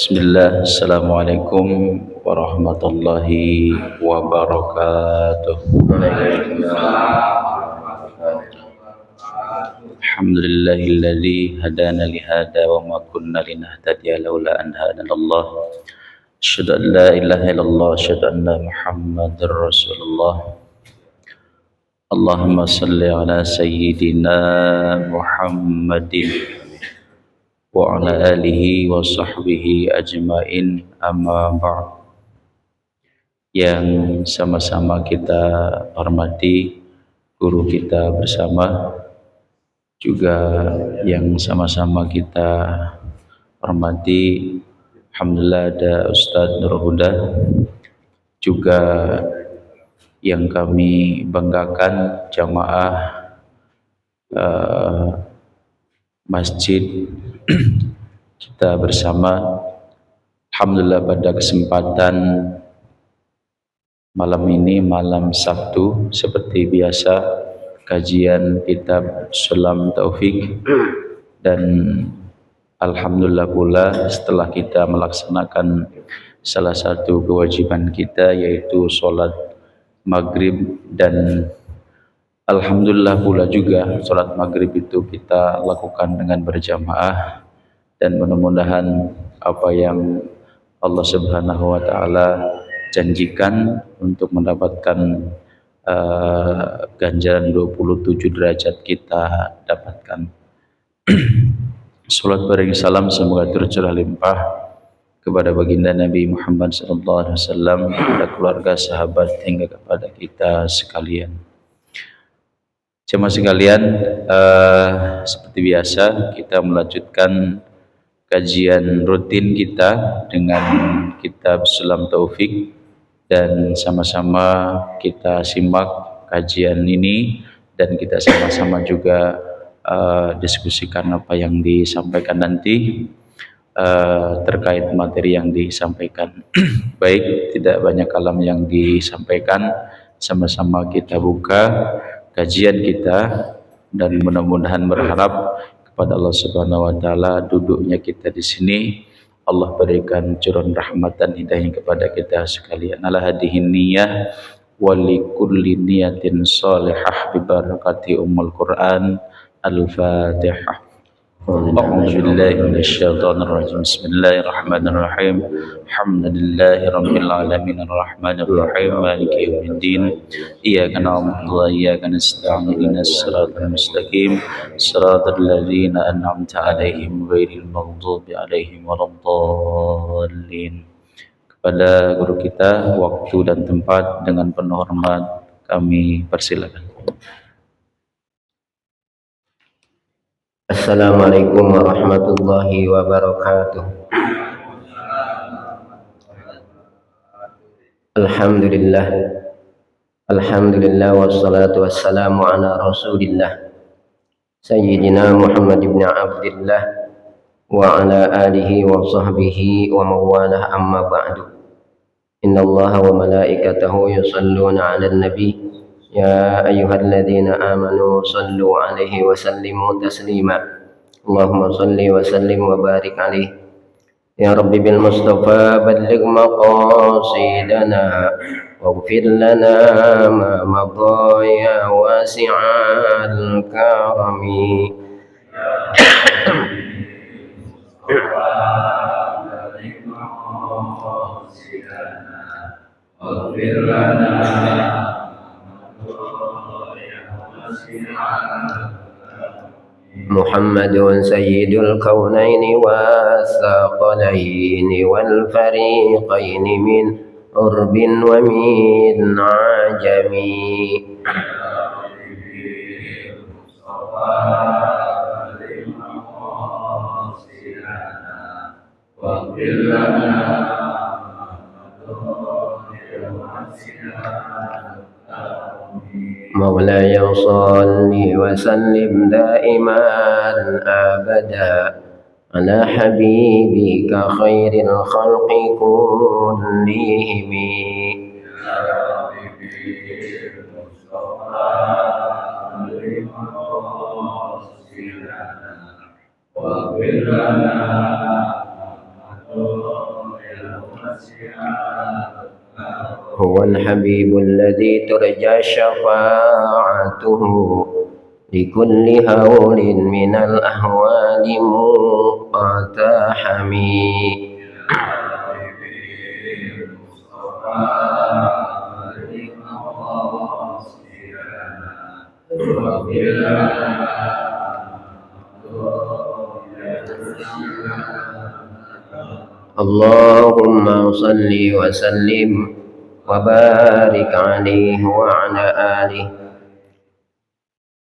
Bismillah, Assalamualaikum warahmatullahi wabarakatuh. Alhamdulillahilladzi hadana lihada wa ma kunna linahtadiya laula an hadanallah. Asyhadu an la ilaha illallah, asyhadu anna Muhammadar Rasulullah. Allahumma salli ala sayyidina Muhammadin wa ala alihi wa sahbihi ajmain, amma ba'd. Yang sama-sama kita hormati guru kita bersama, juga yang sama-sama kita hormati, alhamdulillah ada Ustadz Nur Huda, juga yang kami banggakan jamaah masjid kita bersama. Alhamdulillah pada kesempatan malam ini, malam Sabtu, seperti biasa kajian kitab Sulam Taufik, dan alhamdulillah pula setelah kita melaksanakan salah satu kewajiban kita, yaitu sholat maghrib, dan alhamdulillah pula juga sholat maghrib itu kita lakukan dengan berjamaah, dan mudah-mudahan apa yang Allah Subhanahu wa Ta'ala janjikan untuk mendapatkan ganjaran 27 derajat kita dapatkan. Salat bering salam semoga tercurah limpah kepada baginda Nabi Muhammad SAW, kepada keluarga, sahabat, hingga kepada kita sekalian. Jemaah sekalian, seperti biasa kita melanjutkan kajian rutin kita dengan kitab Sulam Taufik, dan sama-sama kita simak kajian ini dan kita sama-sama juga diskusikan apa yang disampaikan nanti terkait materi yang disampaikan. Baik, tidak banyak kalam yang disampaikan, sama-sama kita buka kajian kita, dan mudah-mudahan berharap kepada Allah Subhanahu wa Ta'ala duduknya kita di sini Allah berikan curah rahmat dan hidayah kepada kita sekalian. Ala hadihin niyah wa li kulli niyatin salihah bi barakati ummul Quran. Al-Fatihah. A'udzu billahi minasyaitonir rajim. Bismillahirrahmanirrahim. Alhamdulillahi rabbil alamin arrahmanir rahim maliki yaumiddin. Iyyaka na'budu wa iyyaka nasta'in ihdinas siratal mustaqim siratal ladzina an'amta 'alaihim ghairil maghdubi 'alaihim waladdallin. Kepada guru kita waktu dan tempat dengan penuh hormat kami persilakan. Assalamualaikum warahmatullahi wabarakatuh. Alhamdulillah, alhamdulillah, wassalatu wassalamu ala rasulillah Sayyidina Muhammad ibn Abdillah wa ala alihi wa sahbihi wa mawalah, amma ba'du. Inna allaha wa malaikatahu yusalluna ala nabi ya ayyuhalladzina amanu sallu alaihi wa sallimu taslima. Allahumma salli wa sallim wa barik alaihi. Ya Rabbi bil Mustafa balligh maqasidana waghfir lana ma madha ya wasi'al karami. Waghfir lana Muhammadun sayyidul kaunaini wathaqalaini wal fariqaini min urbin wa min ajami. مولاي صل وسلم دائما أبدا على حبيبك خير الخلق كلهم. واغفر لنا هو الحبيب الذي ترجى شفاعته لكل هول من الأهوال مقتحمي. اللهم صل وسلم وبارك عليه وعلى آله.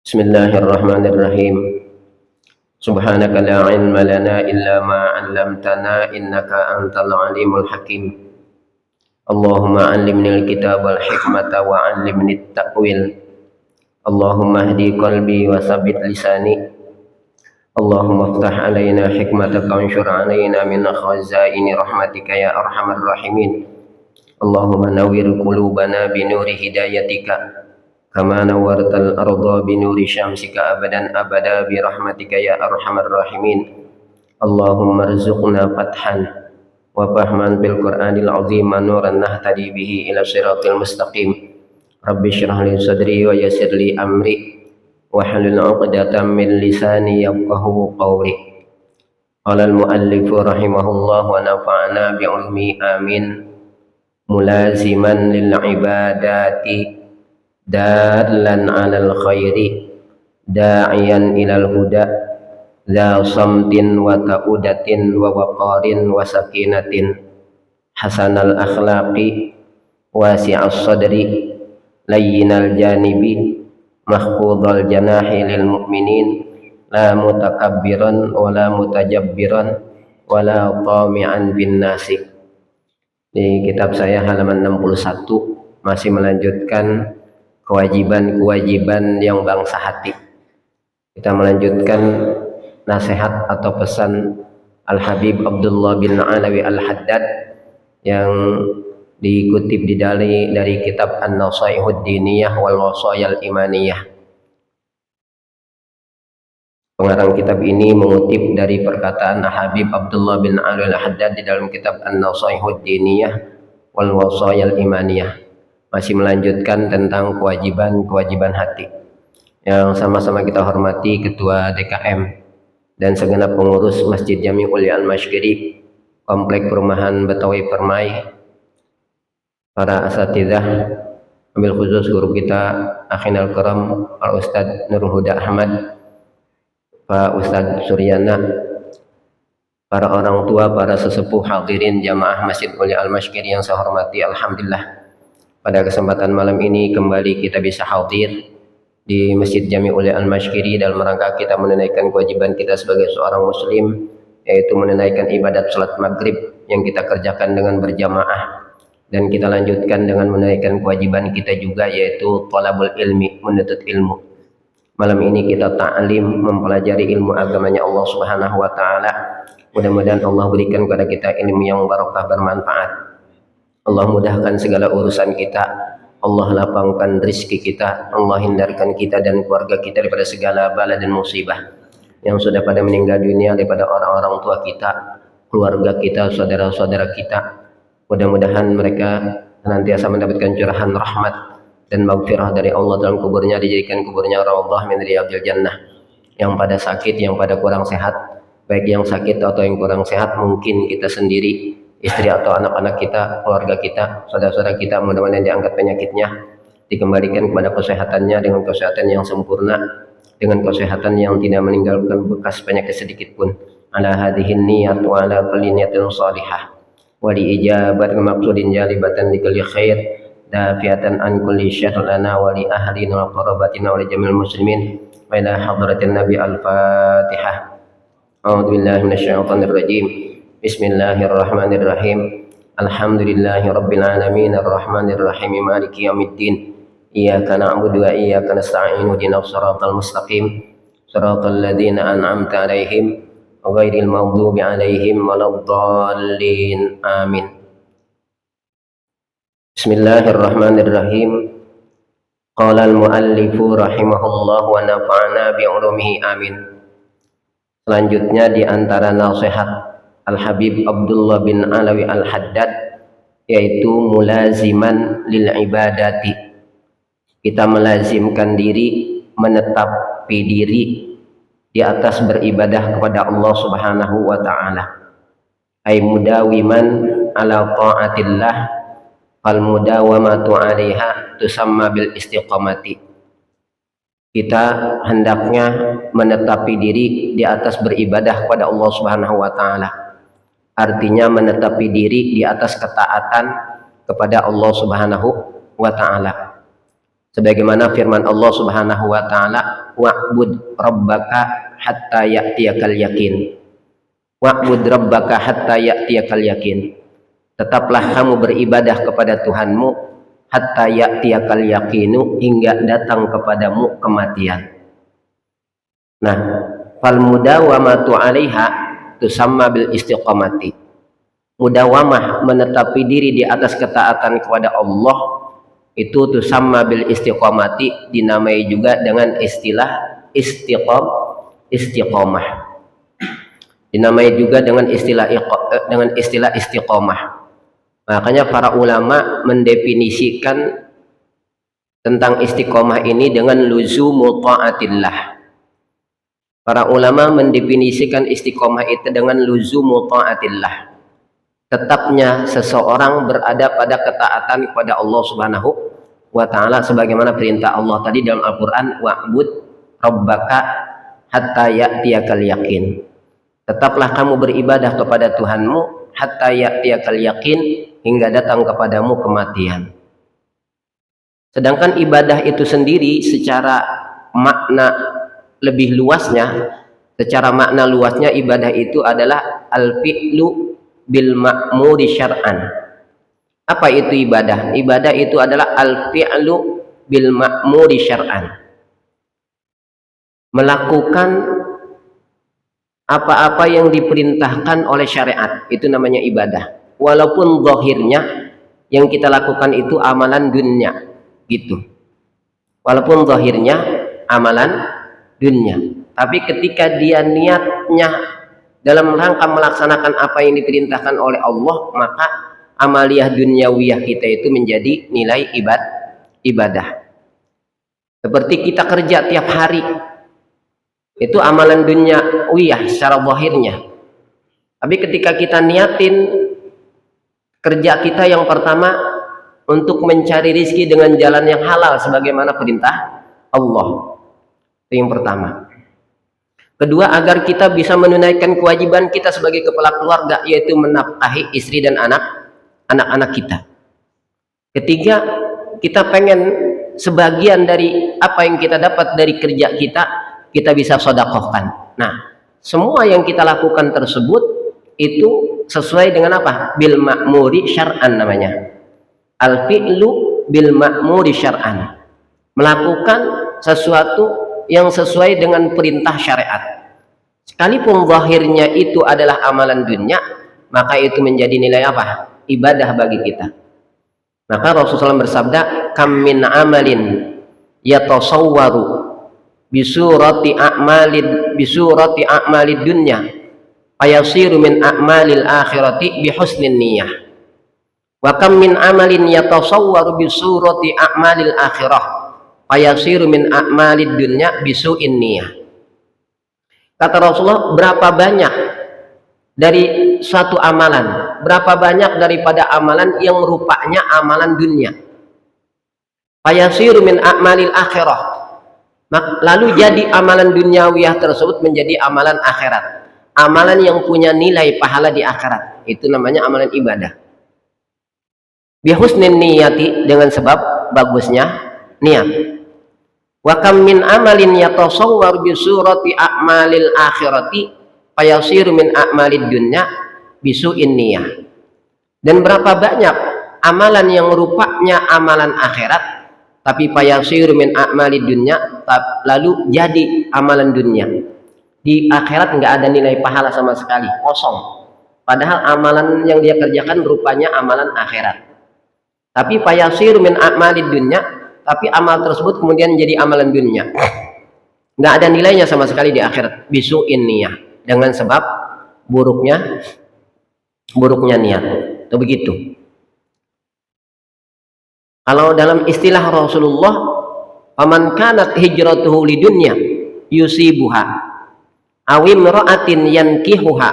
Bismillahirrahmanirrahim. Subhanaka la ilma lana illa ma 'allamtana innaka antal alimul hakim. Allahumma 'allimnil kitaba wal hikmata wa 'allimnit ta'wil. Allahumma hdi qalbi wa tsabbit lisani. Allahumma iftah alaina hikmataka wanshur alaina min khazaini rahmatika ya arhamar rahimin. Allahumma nawwir qulubana bi nuri hidayatika kama nawwartal arda bi nuri syamsika abadan abada bi rahmatika ya arhamar rahimin. Allahumma rzuqna fathan wa fahman bil Qur'anil azim nuran nahtadi bihi ila siratil mustaqim. Rabbi shrah li sadri wa yassir li amri wahlul 'uqdatam min lisani yafqahu qawli. Qala al-muallif rahimahullah wa nafa'ana bi 'ulumi amin. Mulaziman lil ibadati dallan 'alal khairi da'iyan ilal huda dza samtin wa ta'udatin wa waqarin wa sakinatin hasanal akhlaqi wasi'as sadri layyinal janibi mahfudhal janahi lil mu'minin la mutakabbiran wa la mutajabbiran wa la tami'an bin nasi. Di kitab saya halaman 61 masih melanjutkan kewajiban-kewajiban yang bangsa hati. Kita melanjutkan nasihat atau pesan Al-Habib Abdullah bin Alawi Al-Haddad yang dikutip dari kitab An-Nasaihud Diniyah wal Wasayal Imaniyah. Pengarang kitab ini mengutip dari perkataan Habib Abdullah bin Alawi Al-Haddad di dalam kitab An-Nasaihud Diniyah wal Wasayal Imaniyah. Masih melanjutkan tentang kewajiban-kewajiban hati yang sama-sama kita hormati Ketua DKM dan segenap pengurus Masjid Jami Uli Al-Mashkiri, Komplek Perumahan Betawi Permai, para asatidzah, ambil khusus guru kita Akhinal Karam Al-Ustadz Nurul Huda Ahmad, Pak Ustadz Suryana, para orang tua, para sesepuh hadirin jamaah Masjid Uli Al-Mashkiri yang saya hormati. Alhamdulillah, pada kesempatan malam ini kembali kita bisa hadir di Masjid Jami Uli Al-Mashkiri dalam rangka kita menunaikan kewajiban kita sebagai seorang muslim, yaitu menunaikan ibadat salat maghrib yang kita kerjakan dengan berjamaah, dan kita lanjutkan dengan menunaikan kewajiban kita juga, yaitu thalabul ilmi, menuntut ilmu. Malam ini kita ta'lim, mempelajari ilmu agamanya Allah Subhanahu wa taala. Mudah-mudahan Allah berikan kepada kita ilmu yang barakah, bermanfaat. Allah mudahkan segala urusan kita, Allah lapangkan rezeki kita, Allah hindarkan kita dan keluarga kita daripada segala bala dan musibah yang sudah pada meninggal dunia, daripada orang-orang tua kita, keluarga kita, saudara-saudara kita. Mudah-mudahan mereka senantiasa mendapatkan curahan rahmat dan maghfirah dari Allah dalam kuburnya, dijadikan kuburnya raudhah min riyadil jannah. Yang pada sakit, yang pada kurang sehat, baik yang sakit atau yang kurang sehat, mungkin kita sendiri, istri atau anak-anak kita, keluarga kita, saudara-saudara kita, mudah-mudahan diangkat penyakitnya, dikembalikan kepada kesehatannya dengan kesehatan yang sempurna, dengan kesehatan yang tidak meninggalkan bekas penyakit sedikit pun. Ala hadhihin niyat wa ala kulli niyatin salihah wa li ijabat maqsudin jalibatan li kulli khair dafiatan an kulli syarr lana wa li ahlina wa qarabatina wa li jamil muslimin wa ila hadratin nabi. Al-Fatihah. A'udzu billahi minasyaitonir rajim. Bismillahirrahmanirrahim. Alhamdulillahi rabbil alamin arrahmanir rahim maliki yaumiddin. Iyyaka na'budu wa iyyaka nasta'in ihdinas siratal mustaqim siratal ladzina an'amta 'alaihim ghairil maghdubi 'alaihim waladdallin. Amin. Bismillahirrahmanirrahim. Qala al-muallifu rahimahullah wa nafa'ana bi 'ulumihi. Amin. Selanjutnya di antara nasihat Al-Habib Abdullah bin Alawi Al-Haddad yaitu mulaziman lil ibadati. Kita melazimkan diri, menetapi diri di atas beribadah kepada Allah Subhanahu wa taala. Ay mudawiman ala ta'atillah fal mudawamatu 'alaiha tusamma bil istiqamati. Kita hendaknya menetapi diri di atas beribadah kepada Allah Subhanahu wa taala. Artinya menetapi diri di atas ketaatan kepada Allah Subhanahu wa taala. Sebagaimana firman Allah Subhanahu wa taala, wa'bud rabbaka hatta ya'tiyakal yakin. Wa'bud rabbaka hatta ya'tiyakal yakin. Tetaplah kamu beribadah kepada Tuhanmu hatta ya'tiyakal yakinu, hingga datang kepadamu kematian. Nah, fal mudawamatu 'alaiha tusamma bil istiqamati. Mudawamah, menetapi diri di atas ketaatan kepada Allah, itu tusamma bil istiqamati, dinamai juga dengan istilah istiqamah. Dinamai juga dengan istilah istiqamah. Makanya para ulama mendefinisikan tentang istiqamah ini dengan luzumu ta'atillah. Para ulama mendefinisikan istiqamah itu dengan luzumu ta'atillah. Tetapnya seseorang berada pada ketaatan kepada Allah Subhanahu wa taala, sebagaimana perintah Allah tadi dalam Al-Qur'an, wa'bud rabbaka hatta ya'tiyakal yakin. Tetaplah kamu beribadah kepada Tuhanmu hatta ya'tiyakal yakin, hingga datang kepadamu kematian. Sedangkan ibadah itu sendiri secara makna lebih luasnya, secara makna luasnya ibadah itu adalah al-fi'lu bil ma'muri syar'an. Apa itu ibadah? Ibadah itu adalah al-fi'lu bil ma'muri syar'an. Melakukan apa-apa yang diperintahkan oleh syariat, itu namanya ibadah. Walaupun zahirnya yang kita lakukan itu amalan dunia, gitu. Walaupun zahirnya amalan dunia, tapi ketika dia niatnya dalam rangka melaksanakan apa yang diperintahkan oleh Allah, maka amaliyah dunyawiyah kita itu menjadi nilai ibadah. Seperti kita kerja tiap hari, itu amalan dunyawiyah secara zahirnya. Tapi ketika kita niatin kerja kita yang pertama untuk mencari rizki dengan jalan yang halal sebagaimana perintah Allah, itu yang pertama. Kedua, agar kita bisa menunaikan kewajiban kita sebagai kepala keluarga, yaitu menafkahi istri dan anak-anak kita. Ketiga, kita pengen sebagian dari apa yang kita dapat dari kerja kita bisa sedekahkan. Nah, semua yang kita lakukan tersebut itu sesuai dengan apa? Bil ma'muri syar'an namanya. Al-fi'lu bil ma'muri syar'an. Melakukan sesuatu yang sesuai dengan perintah syariat. Sekalipun zahirnya itu adalah amalan dunia, maka itu menjadi nilai apa? Ibadah bagi kita. Maka Rasulullah SAW bersabda, kam min amalin yatasawwaru bisurati a'malid dunya fayasiru min a'malil akhirati bihusnin niyah. Wa kam min amalin yatasawwaru bisurati a'malil akhirah fayasiru min a'malid dunya bisu'in niyah. Kata Rasulullah, berapa banyak dari suatu amalan, berapa banyak daripada amalan yang rupanya amalan dunia, fayasiru min a'malil akhirah, lalu jadi amalan duniawiyah tersebut menjadi amalan akhirat, amalan yang punya nilai pahala di akhirat. Itu namanya amalan ibadah. Bihusnin niyati, dengan sebab bagusnya niat. Wa kam min amalin yatasawwar bi surati a'malil akhirati fayasiru min a'malid dunya bisu'in niyah. Dan berapa banyak amalan yang rupanya amalan akhirat tapi fayasiru min a'malid dunya, lalu jadi amalan dunia. Di akhirat enggak ada nilai pahala sama sekali, kosong. Padahal amalan yang dia kerjakan rupanya amalan akhirat. Tapi fayasiru min a'malid dunya, tapi amal tersebut kemudian jadi amalan dunia, nggak ada nilainya sama sekali di akhirat. Bisu'in niyah, dengan sebab buruknya niat. Itu begitu. Kalau dalam istilah Rasulullah, "Faman kanat hijratuhu lidunya yusibuha aw imra'atin yankihuha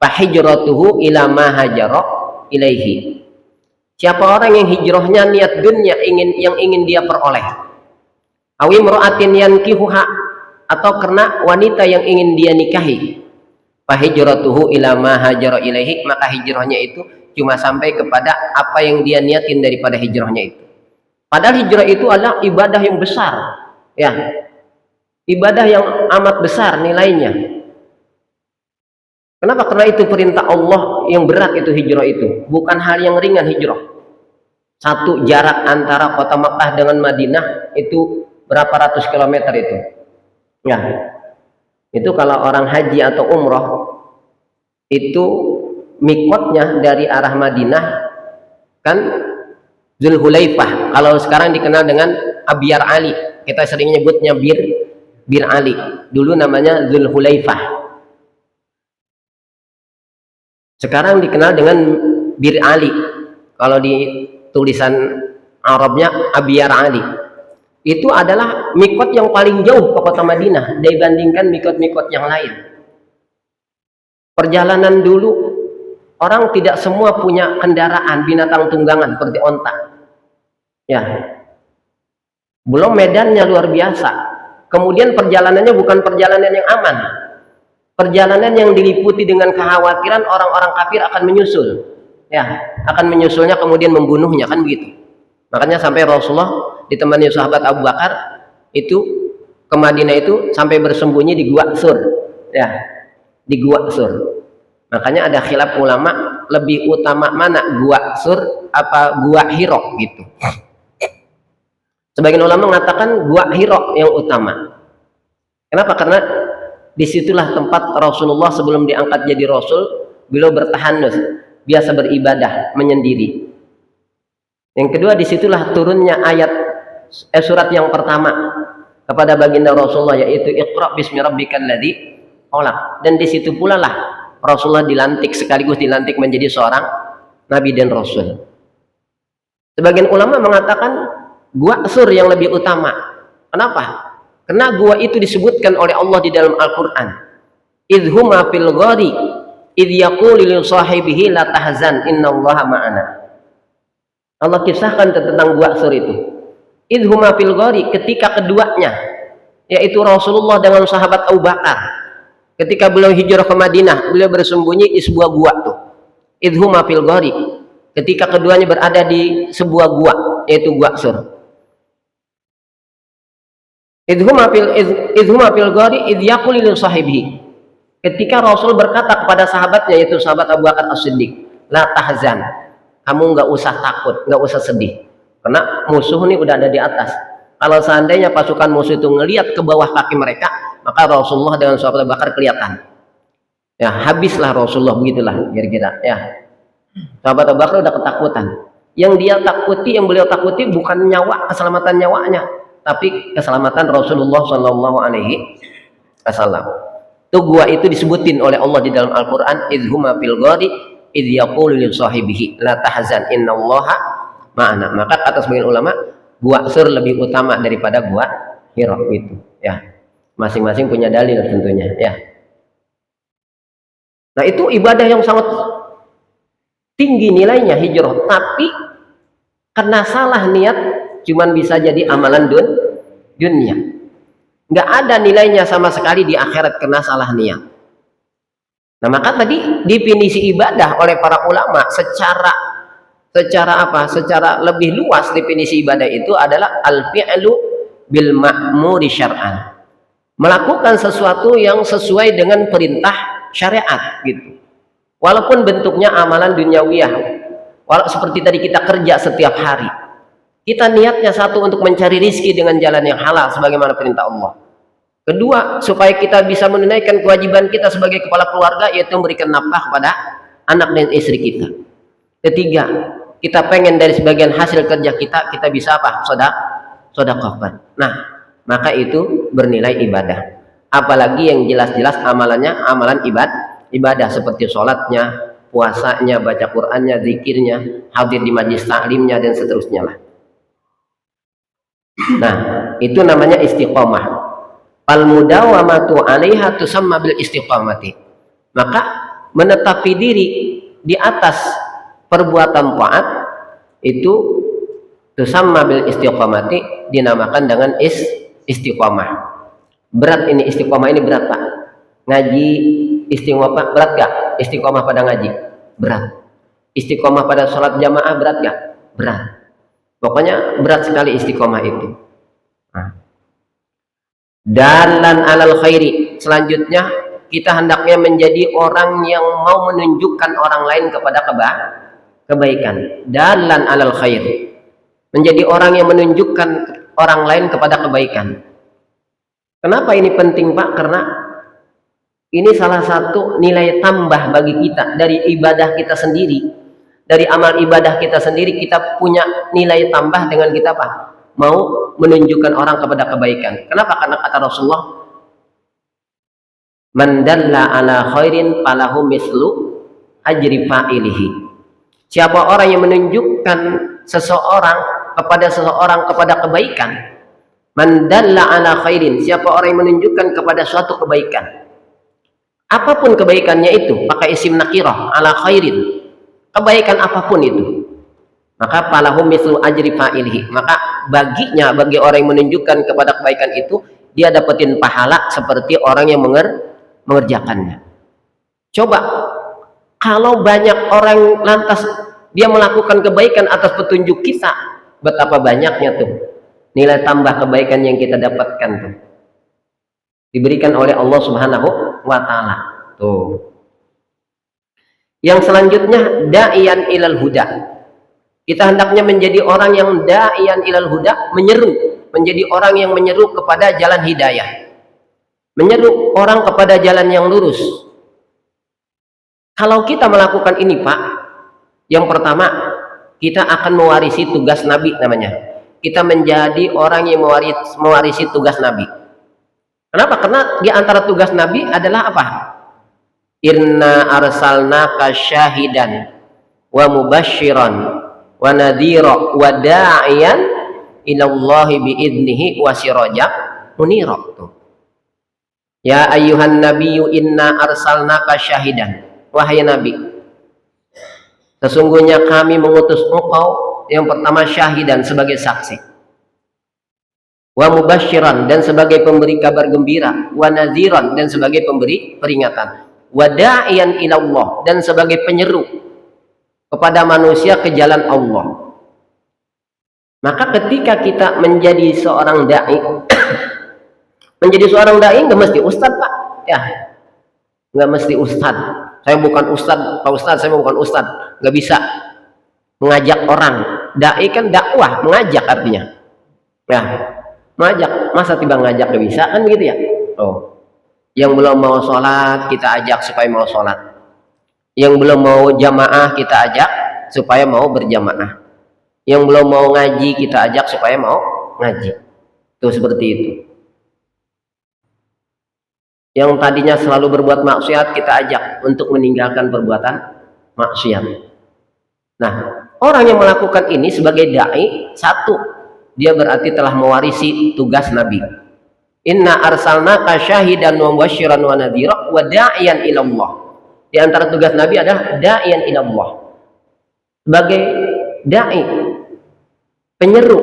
fa hijratuhu ila ma hajara ilaihi." Siapa orang yang hijrahnya niat dunia yang ingin dia peroleh, aw imra'atin yankihuha, atau karena wanita yang ingin dia nikahi, fa hijratuhu ila ma hajara ilaihi, maka hijrahnya itu cuma sampai kepada apa yang dia niatin daripada hijrahnya itu. Padahal hijrah itu adalah ibadah yang besar, ya, ibadah yang amat besar nilainya. Kenapa? Karena itu perintah Allah yang berat, itu hijrah itu bukan hal yang ringan. Hijrah satu, jarak antara kota Makkah dengan Madinah itu berapa ratus kilometer itu, ya. Itu kalau orang haji atau umroh, itu mikotnya dari arah Madinah kan Zulhulaifah, kalau sekarang dikenal dengan Abyar Ali, kita sering nyebutnya Bir Ali, dulu namanya Zulhulaifah, sekarang dikenal dengan Bir Ali. Kalau di tulisan Arabnya Abyar Ali. Itu adalah mikot yang paling jauh ke kota Madinah dibandingkan mikot-mikot yang lain. Perjalanan dulu orang tidak semua punya kendaraan binatang tunggangan seperti onta, ya. Belum medannya luar biasa. Kemudian perjalanannya bukan perjalanan yang aman, perjalanan yang diliputi dengan kekhawatiran orang-orang kafir akan menyusul, ya, akan menyusulnya kemudian membunuhnya, kan begitu. Makanya sampai Rasulullah ditemani sahabat Abu Bakar itu ke Madinah itu sampai bersembunyi di Gua Sur, ya, di Gua Sur. Makanya ada khilaf ulama, lebih utama mana, Gua Sur apa Gua Hiro gitu. Sebagian ulama mengatakan Gua Hiro yang utama. Kenapa? Karena disitulah tempat Rasulullah sebelum diangkat jadi Rasul, beliau bertahanus, biasa beribadah menyendiri. Yang kedua, disitulah turunnya ayat surat yang pertama kepada baginda Rasulullah, yaitu Iqra bismi rabbikal ladzi khalaq. Dan disitu pula lah Rasulullah dilantik, sekaligus dilantik menjadi seorang nabi dan rasul. Sebagian ulama mengatakan Gua Sur yang lebih utama. Kenapa? Karena gua itu disebutkan oleh Allah di dalam Al-Quran. Idhuma fil ghari idh yaqulu li sahibihi la tahzan innallaha ma'ana. Allah kisahkan tentang Gua Sur itu. Idhuma fil ghari, ketika keduanya, yaitu Rasulullah dengan sahabat Abu Bakar, ketika beliau hijrah ke Madinah, beliau bersembunyi di sebuah gua tuh. Idhuma fil ghari, ketika keduanya berada di sebuah gua, yaitu Gua Sur. Idhuma fil ghari idh yaqulu li sahibihi, ketika Rasul berkata kepada sahabatnya, yaitu sahabat Abu Bakar As-Siddiq, la tahzan, kamu nggak usah takut, nggak usah sedih, karena musuh ini udah ada di atas. Kalau seandainya pasukan musuh itu ngelihat ke bawah kaki mereka, maka Rasulullah dengan sahabat Abu Bakar kelihatan, ya, habislah Rasulullah, begitulah kira-kira, ya. Sahabat Abu Bakar udah ketakutan. Yang dia takuti, yang beliau takuti bukan nyawa, keselamatan nyawanya, tapi keselamatan Rasulullah Shallallahu Alaihi Wasallam. Tuh gua itu disebutin oleh Allah di dalam Al-Quran, idhuma fil ghari idh yaqulu li sahibihi la tahzan innallaha ma'ana. Maka kata sebagian ulama, Gua Sur lebih utama daripada Gua Hiro itu, ya. Masing-masing punya dalil tentunya, ya. Nah, itu ibadah yang sangat tinggi nilainya hijrah, tapi karena salah niat cuman bisa jadi amalan dunia. Nggak ada nilainya sama sekali di akhirat karena salah niat. Nah, maka tadi definisi ibadah oleh para ulama secara lebih luas, definisi ibadah itu adalah al-fi'lu bil ma'muri syar'an. Melakukan sesuatu yang sesuai dengan perintah syariat gitu. Walaupun bentuknya amalan duniawiyah. Seperti tadi kita kerja setiap hari. Kita niatnya satu, untuk mencari rizki dengan jalan yang halal sebagaimana perintah Allah. Kedua, supaya kita bisa menunaikan kewajiban kita sebagai kepala keluarga, yaitu memberikan nafkah kepada anak dan istri kita. Ketiga, kita pengen dari sebagian hasil kerja kita bisa apa? Sedekahkan. Nah, maka itu bernilai ibadah. Apalagi yang jelas-jelas amalannya amalan ibadah seperti sholatnya, puasanya, baca Qur'annya, zikirnya, hadir di majlis taklimnya, dan seterusnya lah. Nah, itu namanya istiqomah. Al mudawamatu 'alaiha tusamma bil istiqomati. Maka menetapi diri di atas perbuatan taat itu tusamma bil istiqomati, dinamakan dengan istiqomah. Berat ini istiqomah, ini berat Pak. Ngaji istiqomah berat gak? Istiqomah pada ngaji berat. Istiqomah pada sholat jamaah berat gak? Berat. Pokoknya berat sekali istiqomah itu. Nah. Dalan alal khairi, selanjutnya kita hendaknya menjadi orang yang mau menunjukkan orang lain kepada kebaikan. Dalan alal khairi, menjadi orang yang menunjukkan orang lain kepada kebaikan. Kenapa ini penting Pak? Karena ini salah satu nilai tambah bagi kita dari ibadah kita sendiri, dari amal ibadah kita sendiri. Kita punya nilai tambah dengan kita Pak, mau menunjukkan orang kepada kebaikan. Kenapa? Karena kata Rasulullah, man dalla ala khairin falahu mislu ajri fa'ilihi. Siapa orang yang menunjukkan seseorang kepada kebaikan, man dalla ala khairin, siapa orang yang menunjukkan kepada suatu kebaikan, apapun kebaikannya itu, pakai isim nakirah, ala khairin, kebaikan apapun itu, maka falahu mislu ajri fa'ilihi, maka baginya, bagi orang yang menunjukkan kepada kebaikan itu, dia dapetin pahala seperti orang yang mengerjakannya. Coba kalau banyak orang lantas dia melakukan kebaikan atas petunjuk kita, betapa banyaknya tuh nilai tambah kebaikan yang kita dapatkan tuh, diberikan oleh Allah Subhanahu wa ta'ala. Tuh. Yang selanjutnya, da'iyan ilal huda. Kita hendaknya menjadi orang yang da'iyan ilal huda, menjadi orang yang menyeru kepada jalan hidayah, menyeru orang kepada jalan yang lurus. Kalau kita melakukan ini Pak, yang pertama kita akan mewarisi tugas Nabi namanya. Kita menjadi orang yang mewarisi tugas Nabi. Kenapa? Karena di antara tugas Nabi adalah apa? Inna arsalnaka syahidan wa mubasyiran wa nadhira wa da'iyan ilallahi biidnihi wa sirajan munira. Ya ayyuhan nabiyyu inna arsalnaka syahidan, wahai nabi, sesungguhnya kami mengutus engkau yang pertama syahidan, sebagai saksi, wa mubasyiran, dan sebagai pemberi kabar gembira, wa nadhiran, dan sebagai pemberi peringatan, wa da'iyan ilallah, dan sebagai penyeru kepada manusia ke jalan Allah. Maka ketika kita menjadi seorang dai, menjadi seorang dai nggak mesti ustadz Pak, ya nggak mesti ustadz. Saya bukan ustadz Pak Ustadz, saya bukan ustadz, nggak bisa mengajak orang. Dai kan dakwah, mengajak artinya, ya mengajak. Masa tiba ngajak nggak bisa kan begitu ya? Oh, yang belum mau sholat kita ajak supaya mau sholat, yang belum mau jamaah kita ajak supaya mau berjamaah, yang belum mau ngaji kita ajak supaya mau ngaji. Tuh seperti itu. Yang tadinya selalu berbuat maksiat kita ajak untuk meninggalkan perbuatan maksiat. Nah, orang yang melakukan ini sebagai dai, satu, dia berarti telah mewarisi tugas Nabi. Inna arsalnaka syahidan wa mubasyiran wa nadhira wa da'iyan ilallah. Di antara tugas Nabi adalah da'iyan ilallah, sebagai dai, penyeru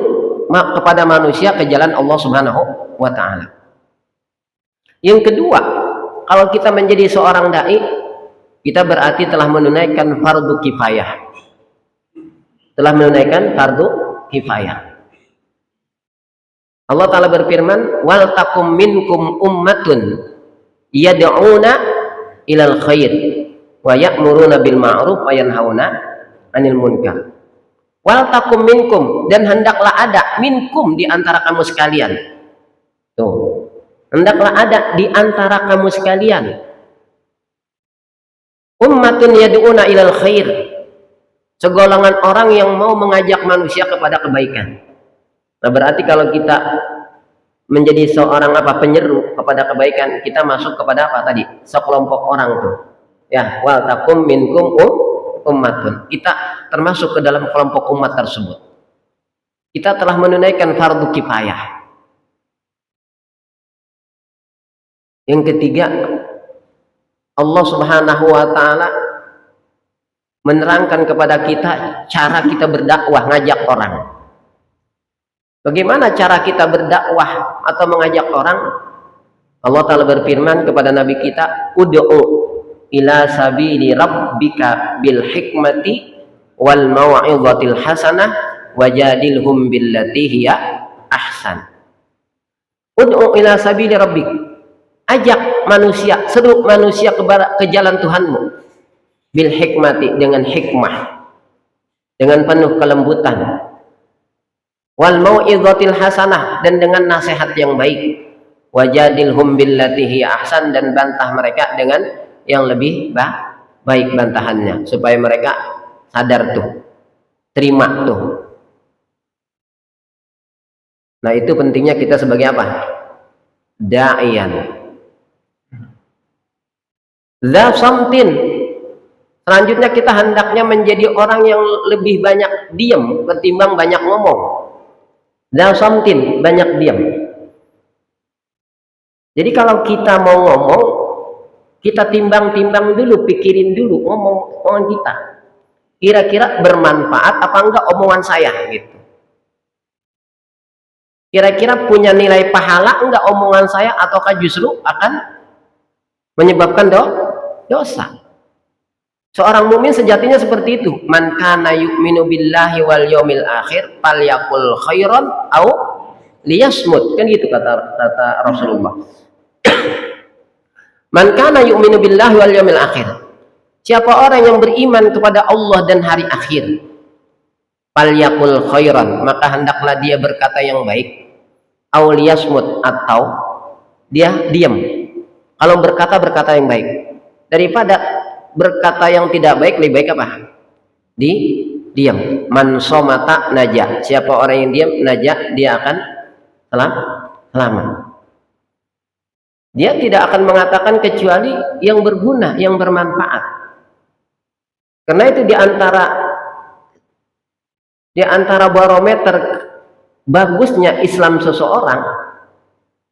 kepada manusia ke jalan Allah Subhanahu wa ta'ala. Yang kedua, kalau kita menjadi seorang dai, kita berarti telah menunaikan fardu kifayah. Telah menunaikan fardu kifayah. Allah Ta'ala berfirman, wal takum minkum ummatun yad'una ilal khair wa ya'muruna bil ma'ruf wa yanhauna 'anil munkar. Wal takum minkum, dan hendaklah ada minkum, di antara kamu sekalian. Tuh, hendaklah ada di antara kamu sekalian ummatun yad'una ilal khair, segolongan orang yang mau mengajak manusia kepada kebaikan. Nah, berarti kalau kita menjadi seorang penyeru kepada kebaikan, kita masuk kepada apa tadi? Sekelompok orang tuh. Ya, wal takum minkum ummatun. Kita termasuk ke dalam kelompok umat tersebut. kita telah menunaikan fardu kifayah. Yang ketiga, Allah Subhanahu wa taala menerangkan kepada kita cara kita berdakwah, ngajak orang. Bagaimana cara kita berdakwah atau mengajak orang? Allah Ta'ala berfirman kepada Nabi kita, ud'u ila sabili rabbika bil hikmati wal mau'izatil hasanah wajadilhum billati hiya ahsan. Ud'u ila sabili rabbik, ajak manusia, seru manusia ke jalan Tuhanmu, bil hikmati, dengan hikmah, dengan penuh kelembutan, wal mau'izatil hasanah, dan dengan nasihat yang baik, wajadilhum billati hiya ahsan, dan bantah mereka dengan yang lebih baik bantahannya, supaya mereka sadar tuh, terima tuh. Nah, itu pentingnya kita sebagai apa? Da'iyan. Dha samtin. Selanjutnya kita hendaknya menjadi orang yang lebih banyak diam ketimbang banyak ngomong. Dha samtin, banyak diam. Jadi kalau kita mau ngomong, kita timbang-timbang dulu, pikirin dulu omongan kita. Kira-kira bermanfaat apa enggak omongan saya gitu. Kira-kira punya nilai pahala enggak omongan saya, ataukah justru akan menyebabkan dosa. Seorang mukmin sejatinya seperti itu. Man kana yu'minu billahi wal yaumil akhir falyaqul khairan au liyasmut. Kan gitu kata Rasulullah. Man kana yu'minu billahi wal yaumil akhir. Siapa orang yang beriman kepada Allah dan hari akhir, falyaqul khairan, maka hendaklah dia berkata yang baik, au liyasmut, atau dia diam. Kalau berkata yang baik. Daripada berkata yang tidak baik, lebih baik apa? Diam. Man somata naja. Siapa orang yang diam, naja, dia akan selamat. Dia tidak akan mengatakan kecuali yang berguna, yang bermanfaat. Karena itu di antara barometer bagusnya Islam seseorang,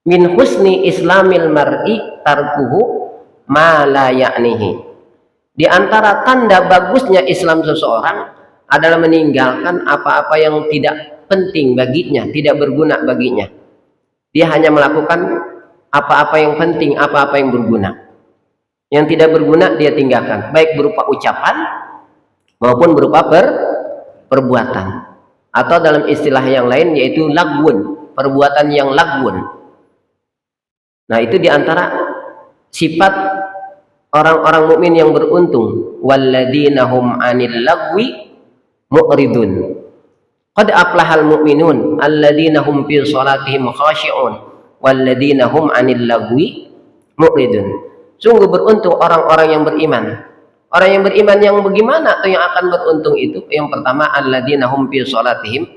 min husni islamil mar'i tarkuhu ma la ya'nihi. Di antara tanda bagusnya Islam seseorang adalah meninggalkan apa-apa yang tidak penting baginya, tidak berguna baginya. Dia hanya melakukan apa-apa yang penting, apa-apa yang berguna. Yang tidak berguna dia tinggalkan, baik berupa ucapan maupun berupa perbuatan. Atau dalam istilah yang lain yaitu lagwun, perbuatan yang lagwun. Nah, itu diantara sifat orang-orang mukmin yang beruntung. Walladzina hum 'anil lagwi mu'ridun. Qad aflahal mu'minun alladzina hum fi shalatihim khashi'un walladzina hum 'anil lagwi mu'ridun. Sungguh beruntung orang-orang yang beriman. Orang yang beriman yang bagaimana atau yang akan beruntung itu? Yang pertama, alladzina hum fi shalatihim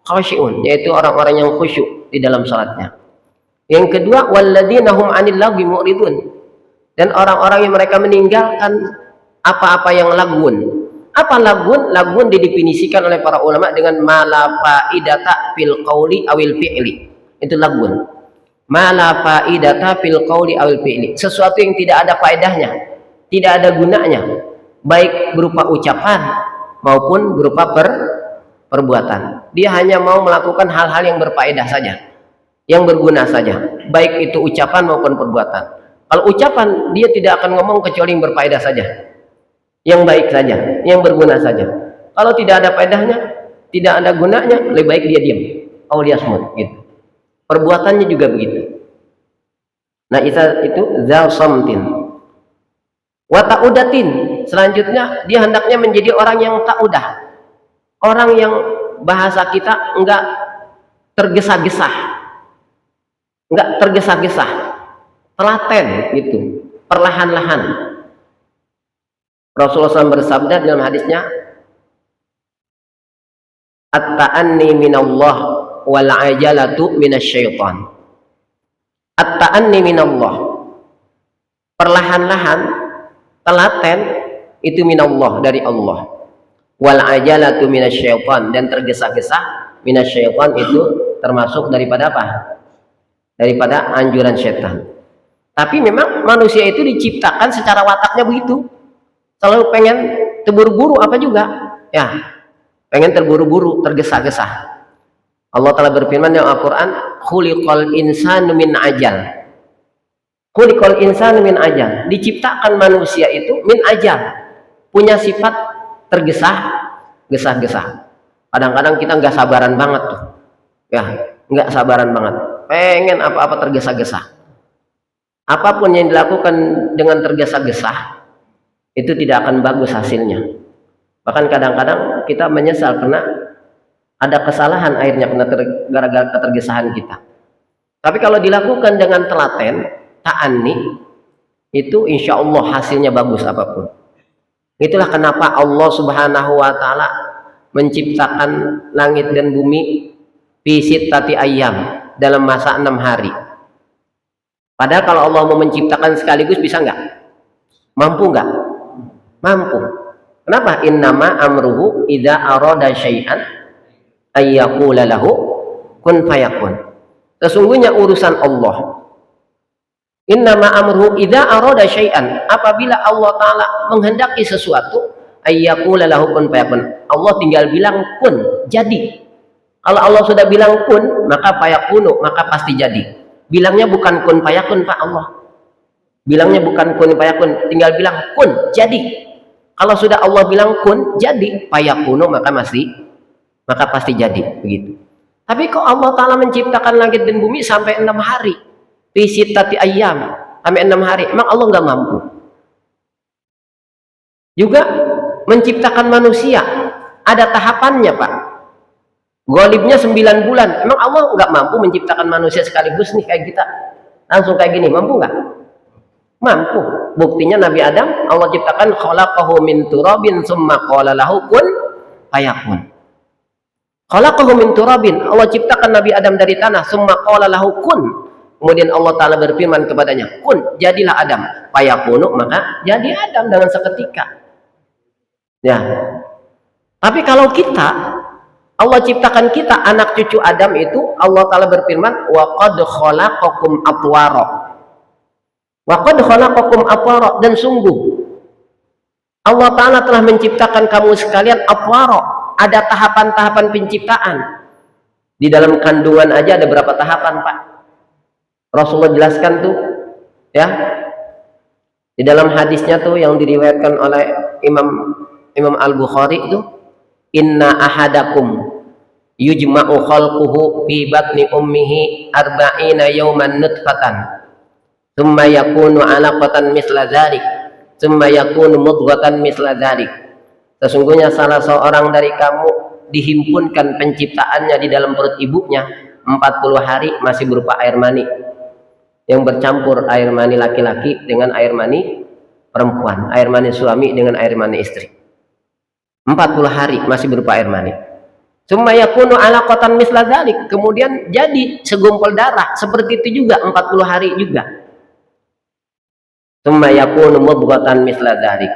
khashi'un, yaitu orang-orang yang khusyuk di dalam salatnya. Yang kedua, walladzina hum 'anil lagwi mu'ridun, dan orang-orang yang mereka meninggalkan apa-apa yang lagwun. Apa lagwun? Lagwun didefinisikan oleh para ulama dengan ma la faidata fil qauli awil fi'li. Itu lagwun. Ma la faidata fil qauli awil fi'li. Sesuatu yang tidak ada faedahnya, tidak ada gunanya, baik berupa ucapan maupun berupa perbuatan. Dia hanya mau melakukan hal-hal yang berfaedah saja, yang berguna saja, baik itu ucapan maupun perbuatan. Kalau ucapan, dia tidak akan ngomong kecuali yang berfaedah saja, yang baik saja, yang berguna saja. Kalau tidak ada faedahnya, tidak ada gunanya, lebih baik dia diam, auliasmut gitu. Perbuatannya juga begitu. Nah, itu zal samtin. Wa ta'udatin, selanjutnya dia hendaknya menjadi orang yang ta'udah. Orang yang bahasa kita enggak tergesa-gesa. Enggak tergesa-gesa. Telaten gitu, perlahan-lahan. Rasulullah SAW bersabda dalam hadisnya, at-ta'anni minallah wal ajalatu minasyaitan. At-ta'anni minallah, perlahan-lahan, telaten, itu minallah, dari Allah. Wal ajalatu minasyaitan, dan tergesa-gesa minasyaitan itu termasuk daripada apa? Daripada anjuran setan. Tapi memang manusia itu diciptakan secara wataknya begitu. Selalu pengen terburu-buru apa juga? Ya, pengen terburu-buru, tergesa-gesa. Allah Ta'ala berfirman dalam Al-Quran, khuliqal insanu min ajal. Khuliqal insanu min ajal. Diciptakan manusia itu min ajal. Punya sifat tergesa-gesa. Kadang-kadang kita nggak sabaran banget tuh. Ya, nggak sabaran banget. Pengen apa-apa tergesa-gesa. Apapun yang dilakukan dengan tergesa-gesa, itu tidak akan bagus hasilnya. Bahkan kadang-kadang kita menyesal karena ada kesalahan akhirnya gara-gara ketergesahan kita. Tapi kalau dilakukan dengan telaten, ta'anni, itu insya Allah hasilnya bagus apapun. Itulah kenapa Allah Subhanahu wa Ta'ala menciptakan langit dan bumi fi sittati ayyam, dalam masa 6 hari. Padahal kalau Allah mau menciptakan sekaligus bisa nggak? Mampu nggak? Mampu. Kenapa? Innama amruhu idza arada syai'an ayyaqula lahu kun fayakun. Sesungguhnya urusan Allah, innama amruhu idza arada syai'an, apabila Allah Ta'ala menghendaki sesuatu, ayyaqula lahu kun fayakun. Allah tinggal bilang kun, jadi. Kalau Allah sudah bilang kun, maka fayakunu, maka pasti jadi. Bilangnya bukan kun fayakun, Pak Allah. Bilangnya bukan kun fayakun, tinggal bilang kun, jadi. Kalau sudah Allah bilang kun, jadi, fayakunu, maka pasti jadi, begitu. Tapi kok Allah Ta'ala menciptakan langit dan bumi sampai 6 hari? Fi sittati ayyam, sampai 6 hari. Emang Allah nggak mampu? Juga menciptakan manusia, ada tahapannya, Pak. Golibnya 9 bulan. Emang Allah nggak mampu menciptakan manusia sekaligus nih kayak kita? Langsung kayak gini, mampu nggak? Mampu. Buktinya Nabi Adam, Allah ciptakan khalaqahu min turabin summa qala lahu kun fayakun. Khalaqahu min turabin, Allah ciptakan Nabi Adam dari tanah, summa qala lahu kun. Kemudian Allah Ta'ala berfirman kepadanya, kun, jadilah Adam. Fayakunu, maka jadi Adam dengan seketika. Ya. Tapi kalau kita, Allah ciptakan kita, anak cucu Adam itu, Allah Ta'ala berfirman, wa qad khalaqakum atwara. Wa qad khalaqakum atwara, dan sungguh Allah Ta'ala telah menciptakan kamu sekalian atwara. Ada tahapan-tahapan penciptaan. Di dalam kandungan aja ada berapa tahapan, Pak? Rasulullah jelaskan tuh, ya. Di dalam hadisnya tuh yang diriwayatkan oleh Imam Al-Bukhari itu, inna ahadakum yujma'u khalquhu fi batni ummihi arba'ina yawman nutfatan thumma yakunu 'alaqatan misla dzalik thumma yakunu mudghatan misla dzalik. Sesungguhnya salah seorang dari kamu dihimpunkan penciptaannya di dalam perut ibunya 40 hari masih berupa air mani yang bercampur air mani laki-laki dengan air mani perempuan, air mani suami dengan air mani istri. 40 hari masih berupa air mani. Summa yakunu 'alaqatan misla dzalik, kemudian jadi segumpal darah, seperti itu juga 40 hari juga. Summa yakunu mudghatan misla dzalik.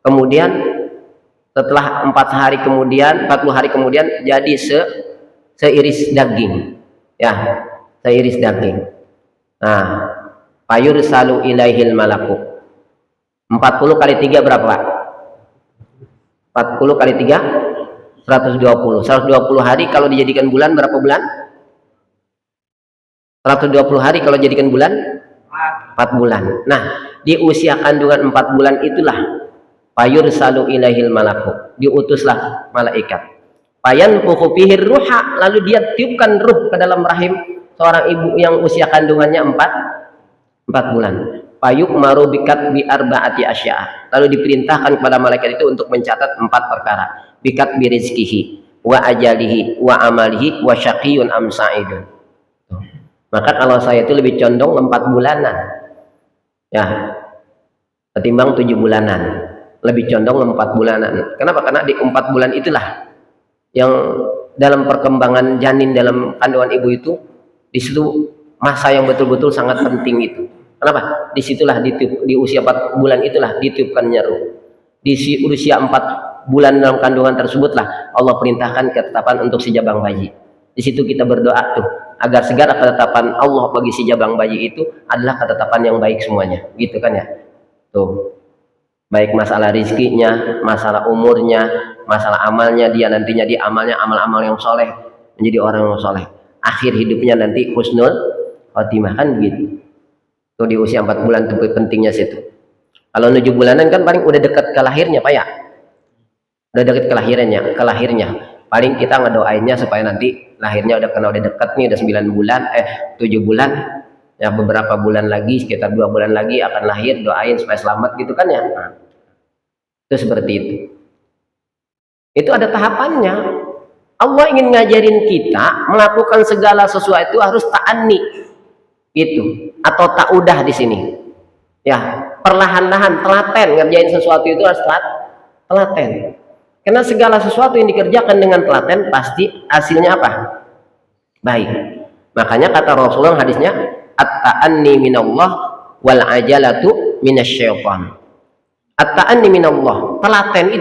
Kemudian setelah 40 hari kemudian jadi seiris daging. Ya, seiris daging. Nah, fayursalu ilaihil malaku. 40 kali 3 berapa, Pak? 40 kali 3 120. 120 hari kalau dijadikan bulan berapa bulan? 120 hari kalau dijadikan bulan 4 bulan. Nah, di usia kandungan 4 bulan itulah fayursalu ilaihil malaku, diutuslah malaikat. Fayanfukhu fihi ruha, lalu dia tiupkan ruh ke dalam rahim seorang ibu yang usia kandungannya 4 bulan. Fayu'maru bikat bi arba'ati asya', lalu diperintahkan kepada malaikat itu untuk mencatat 4 perkara. Bikat bi rizkihi wa ajalihi wa amalihi wa syaqiyun am sa'idun. Maka kalau saya itu lebih condong 4 bulanan, ya, ketimbang 7 bulanan. Lebih condong 4 bulanan. Kenapa? Karena di 4 bulan itulah yang dalam perkembangan janin dalam kandungan ibu itu, di situ masa yang betul-betul sangat penting itu. Kenapa? Disitulah di usia 4 bulan itulah ditiupkannya ruh. Di usia 4 bulan dalam kandungan tersebutlah Allah perintahkan ketetapan untuk si jabang bayi. Di situ kita berdoa tuh agar segala ketetapan Allah bagi si jabang bayi itu adalah ketetapan yang baik semuanya, gitu kan ya. Tuh, baik masalah rizkinya, masalah umurnya, masalah amalnya, dia nantinya di amalnya amal-amal yang soleh, menjadi orang yang soleh, akhir hidupnya nanti husnul khotimah, kan begitu. Tuh di usia 4 bulan tuh pentingnya situ. Kalau 7 bulanan kan paling udah dekat ke lahirnya Pak ya, udah dekat ke lahirnya paling kita ngedoainnya supaya nanti lahirnya udah dekat nih, udah 9 bulan 7 bulan ya, beberapa bulan lagi, sekitar 2 bulan lagi akan lahir, doain supaya selamat gitu kan ya. Nah, itu seperti itu ada tahapannya. Allah ingin ngajarin kita melakukan segala sesuatu harus ta'anni gitu, atau ta'udah di sini ya, perlahan-lahan, telaten. Ngerjain sesuatu itu harus telaten, karena segala sesuatu yang dikerjakan dengan telaten pasti hasilnya apa? Baik. Makanya kata Rasulullah hadisnya, at-ta'anni minallah wal ajalatu minasyaitan. At-ta'anni minallah, telaten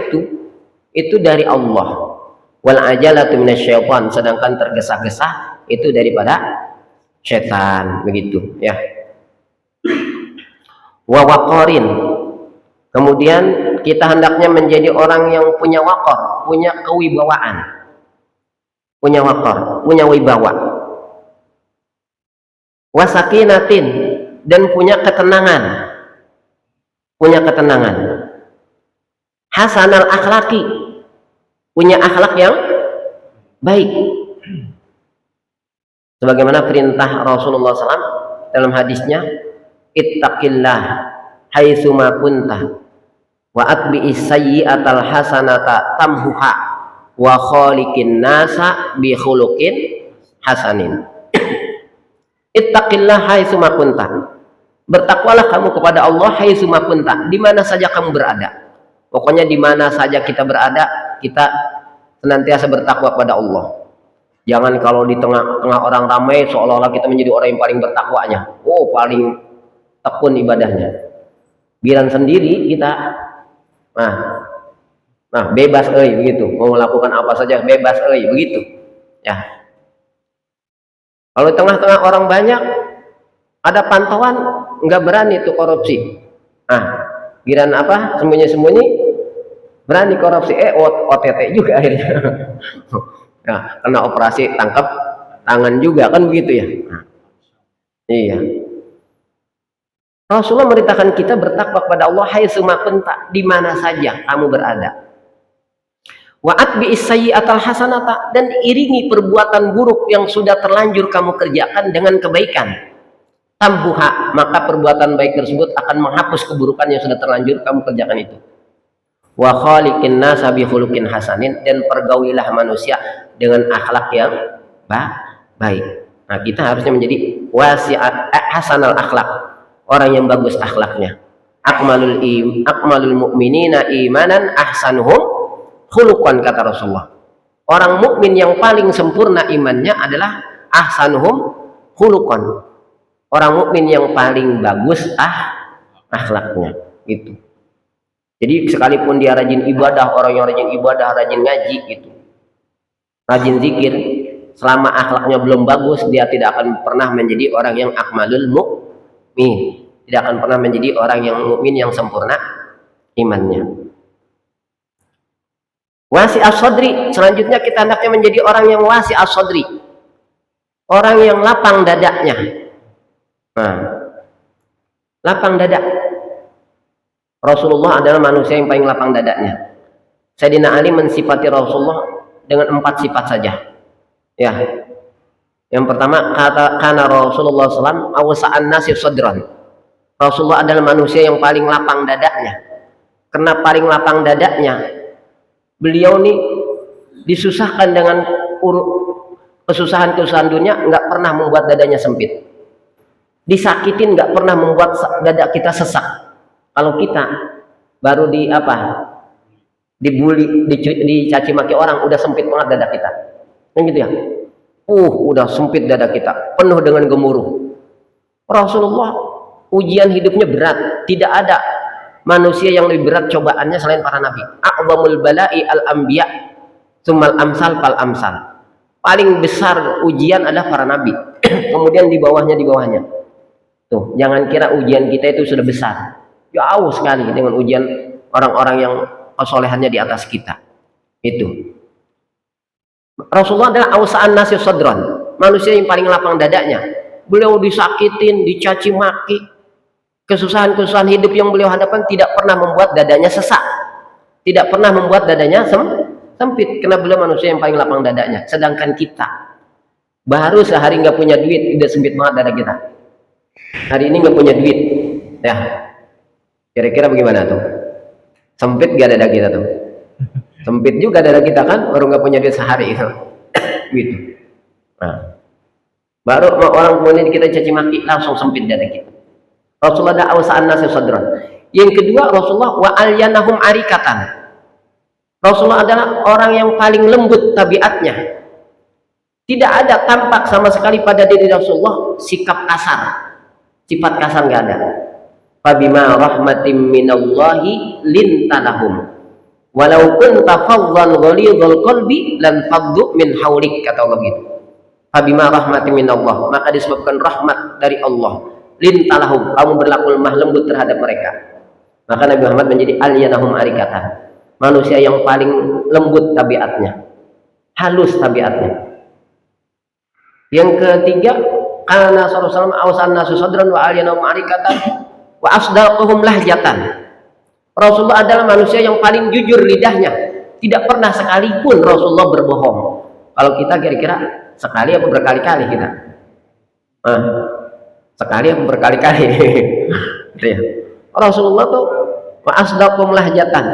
itu dari Allah. Wal ajalatu minasyaitan, sedangkan tergesa-gesa itu daripada setan, begitu ya. Wa waqarin, kemudian kita hendaknya menjadi orang yang punya waqar, punya kewibawaan, punya waqar, punya wibawa. Wasakinatin, dan punya ketenangan, hasanal akhlaki, punya akhlak yang baik, sebagaimana perintah Rasulullah SAW dalam hadisnya, ittaqillah haitsuma kunta wa atbi'is sayyi'atal hasanata tamhuha wa khaliqin nasa bi khuluqin hasanin. Ittaqillah haitsuma kunta, bertakwalah kamu kepada Allah haitsuma kunta, di mana saja kamu berada. Pokoknya di mana saja kita berada, kita senantiasa bertakwa kepada Allah. Jangan kalau di tengah-tengah orang ramai seolah-olah kita menjadi orang yang paling bertakwanya, paling tekun ibadahnya. Bilang sendiri kita bebas begitu, mau melakukan apa saja bebas begitu ya. Kalau di tengah-tengah orang banyak ada pantauan, nggak berani tuh korupsi. Giran apa sembunyi-sembunyi berani korupsi, OTT juga akhirnya. Nah, kena operasi tangkap tangan juga kan begitu ya. Iya. Rasulullah merintahkan kita bertakwa kepada Allah haitsuma kunta, di mana saja kamu berada. Wa atbi'is sayyi'atal hasanata, dan iringi perbuatan buruk yang sudah terlanjur kamu kerjakan dengan kebaikan. Tambuha, maka perbuatan baik tersebut akan menghapus keburukan yang sudah terlanjur kamu kerjakan itu. Wa khaliqin nasa bi khuluqin hasanin, dan pergaulilah manusia dengan akhlak yang baik. Nah, kita harusnya menjadi hasanal akhlak, orang yang bagus akhlaknya. Akmalul mu'minina imanan ahsanuhum khuluqan, kata Rasulullah. Orang mukmin yang paling sempurna imannya adalah ahsanuhum khuluqan, orang mukmin yang paling bagus akhlaknya gitu. Jadi sekalipun dia rajin ibadah, orang yang rajin ibadah, rajin ngaji gitu, rajin zikir, selama akhlaknya belum bagus, dia tidak akan pernah menjadi orang yang akmalul mukmin, tidak akan pernah menjadi orang yang mukmin yang sempurna imannya. Wasi as-sadri, selanjutnya kita hendaknya menjadi orang yang wasi as-sadri, orang yang lapang dadanya. Lapang dada. Rasulullah adalah manusia yang paling lapang dadanya. Sayyidina Ali mensifati Rasulullah dengan 4 sifat saja. Ya. Yang pertama, kana Rasulullah SAW awsa'an nasi sadran. Rasulullah adalah manusia yang paling lapang dadanya. Karena paling lapang dadanya, beliau nih disusahkan dengan kesusahan-kesusahan dunia, nggak pernah membuat dadanya sempit. Disakitin nggak pernah membuat dada kita sesak. Kalau kita baru dibully, dicaci maki orang, udah sempit banget dada kita, kan gitu ya. Udah sempit dada kita, penuh dengan gemuruh. Rasulullah ujian hidupnya berat, tidak ada manusia yang lebih berat cobaannya selain para nabi. A'zamul bala'i al-anbiya, tsummal amsal fal amsal. Paling besar ujian adalah para nabi. Kemudian di bawahnya. Tuh, jangan kira ujian kita itu sudah besar. Jauh sekali dengan ujian orang-orang yang kesolehannya di atas kita. Itu. Rasulullah adalah awsa'an nasi sadran, manusia yang paling lapang dadanya. Beliau disakitin, dicaci maki, kesusahan-kesusahan hidup yang beliau hadapan tidak pernah membuat dadanya sesak, tidak pernah membuat dadanya sempit, karena beliau manusia yang paling lapang dadanya. Sedangkan kita baru sehari nggak punya duit, udah sempit banget dada kita. Hari ini nggak punya duit, ya kira-kira bagaimana tuh? Sempit gak dada kita tuh? Sempit juga dada kita kan, baru nggak punya duit sehari itu. Gitu. Nah, baru orang kemudian kita caci maki, langsung sempit dada kita. Rasulullah ada awsa'an nasi sadran. Yang kedua, Rasulullah wa alyanahum arikatan. Rasulullah adalah orang yang paling lembut tabiatnya. Tidak ada tampak sama sekali pada diri Rasulullah sikap kasar, sifat kasar nggak ada. Fabima rahmatim minallahi lintalahum walau kunta faddan ghalidhal qalbi lan faddu min haulik, kata Allah gitu. Fabima rahmatim minallah, maka disebabkan rahmat dari Allah, lintalahum, kamu berlaku lemah lembut terhadap mereka. Maka Nabi Muhammad menjadi alyanahum arikatan, manusia yang paling lembut tabiatnya, halus tabiatnya. Yang ketiga, karena Rasulullah awsan nasu sadran wa alyanahum arikatan wa asdaquhum lahjatan. Rasulullah adalah manusia yang paling jujur lidahnya, tidak pernah sekalipun Rasulullah berbohong. Kalau kita kira-kira sekali apa berkali-kali kita? Sekali apa berkali-kali? Rasulullah tuh wa asdaquhum lahjatan,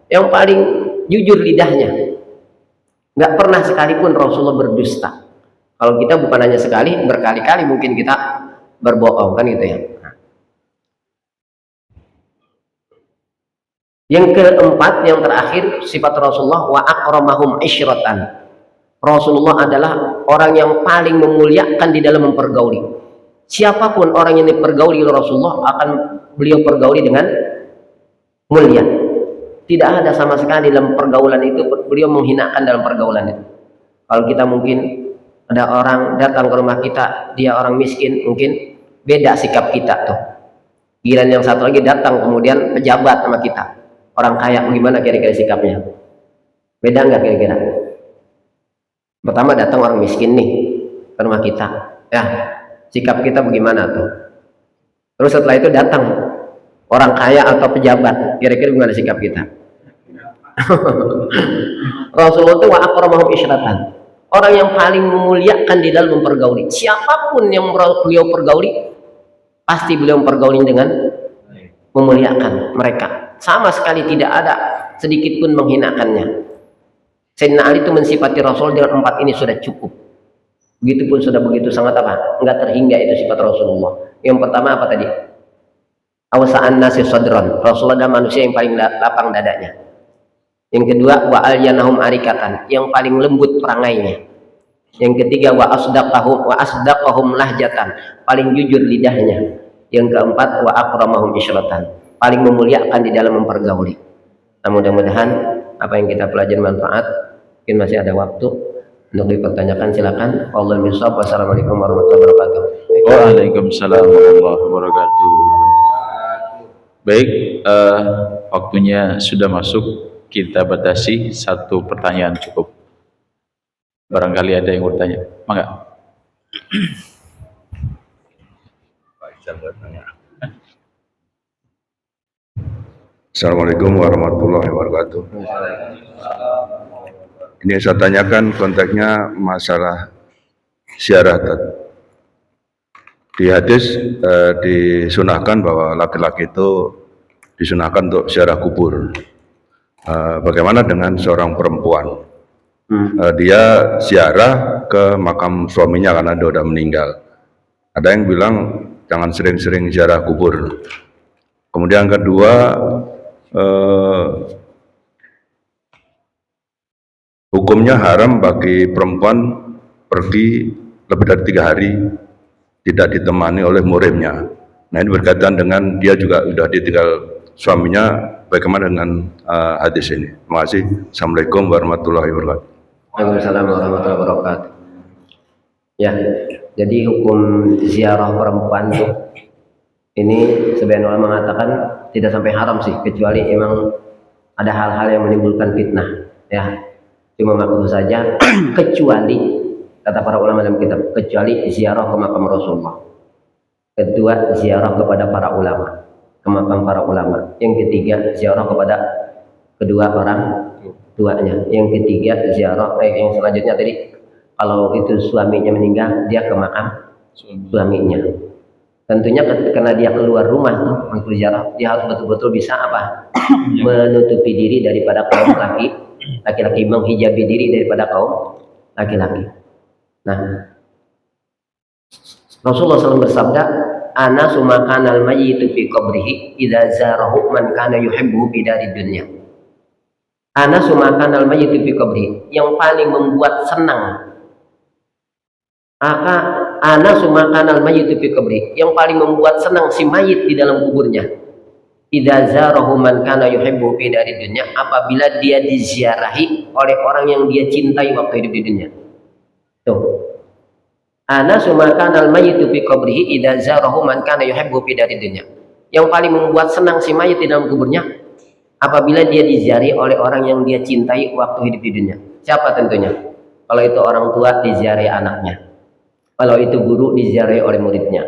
yang paling jujur lidahnya. Nggak pernah sekalipun Rasulullah berdusta. Kalau kita bukan hanya sekali, berkali-kali mungkin kita berbohong, kan gitu ya. Yang keempat, yang terakhir, sifat Rasulullah wa akramahum isyratan. Rasulullah adalah orang yang paling memuliakan di dalam mempergauli. Siapapun orang yang dipergauli oleh Rasulullah akan beliau pergauli dengan mulia. Tidak ada sama sekali dalam pergaulan itu beliau menghinakan dalam pergaulan itu. Kalau kita mungkin ada orang datang ke rumah kita, dia orang miskin, mungkin beda sikap kita tuh. Giliran yang satu lagi datang kemudian pejabat sama kita, orang kaya, bagaimana kira-kira sikapnya? Beda nggak kira-kira? Pertama datang orang miskin nih ke rumah kita, ya sikap kita bagaimana tuh? Terus setelah itu datang orang kaya atau pejabat, kira-kira bagaimana sikap kita? Rasulullah itu wa akramahum isyratan, orang yang paling memuliakan di dalam mempergauli. Siapapun yang beliau pergauli, pasti beliau mempergauli dengan memuliakan mereka. Sama sekali tidak ada sedikit pun menghinakannya. Sayyidina Ali itu mensifati Rasul dengan 4 ini sudah cukup. Begitupun sudah begitu sangat apa? Enggak terhingga itu sifat Rasulullah. Yang pertama apa tadi? Awsa'an nasi sadran. Rasulullah adalah manusia yang paling lapang dadanya. Yang kedua, wa alyanahum arikatan, yang paling lembut perangainya. Yang ketiga, wa asdaqahum lahjatan, paling jujur lidahnya. Yang keempat, wa akramahum isyratan, paling memuliakan di dalam mempergauli. Nah, mudah-mudahan apa yang kita pelajari manfaat. Mungkin masih ada waktu untuk dipertanyakan, silakan. Wassalamualaikum warahmatullahi wabarakatuh. Waalaikumsalam warahmatullahi wabarakatuh. Baik, waktunya sudah masuk. Kita batasi 1 pertanyaan cukup. Barangkali ada yang bertanya. Mangga. Assalamualaikum warahmatullahi wabarakatuh. Ini saya tanyakan konteksnya masalah ziarah. Di hadis disunahkan bahwa laki-laki itu disunahkan untuk ziarah kubur. Bagaimana dengan seorang perempuan? Dia ziarah ke makam suaminya karena dia sudah meninggal. Ada yang bilang jangan sering-sering ziarah kubur. Kemudian kedua, hukumnya haram bagi perempuan pergi lebih dari 3 hari tidak ditemani oleh murimnya. Nah, ini berkaitan dengan dia juga sudah ditinggal suaminya bagaimana dengan hadis ini. Terima kasih. Assalamualaikum warahmatullahi wabarakatuh. Waalaikumsalam warahmatullahi wabarakatuh. Ya, jadi hukum ziarah perempuan tuh ini sebagian ulama mengatakan tidak sampai haram sih, kecuali emang ada hal-hal yang menimbulkan fitnah. Ya, cuma makruh saja, kecuali kata para ulama dalam kitab, kecuali ziarah ke makam Rasulullah. Kedua, ziarah kepada para ulama, ke makam para ulama. Yang ketiga, ziarah kepada kedua orang tuanya. Yang ketiga, ziarah yang selanjutnya tadi, kalau itu suaminya meninggal, dia ke makam suaminya. Tentunya karena dia keluar rumah tuh untuk ziarah, dia harus betul-betul bisa apa? Menutupi diri daripada kaum laki-laki, menghijabi diri daripada kaum laki-laki. Nah, Rasulullah SAW bersabda, "Ana sumakanal mayyitu fi qabrihi idza zarahu man kana yuhibbu bidari dunya." Ana sumakanal mayyitu fi qabrihi, yang paling membuat senang. Ana sumakanal mayyitu fi qabrihi, yang paling membuat senang si mayit di dalam kuburnya. Idza zarahu man kana yuhibbu bidari dunya, apabila dia diziarahi oleh orang yang dia cintai waktu hidup di dunia. Tuh. Ana sumakanal mayyitu fi qabrihi idza zarahu man kana yuhibbu fi dari dunya. Yang paling membuat senang si mayit di dalam kuburnya apabila dia diziarahi oleh orang yang dia cintai waktu hidup di dunia. Siapa tentunya? Kalau itu orang tua, diziarahi anaknya. Kalau itu guru, diziarahi oleh muridnya.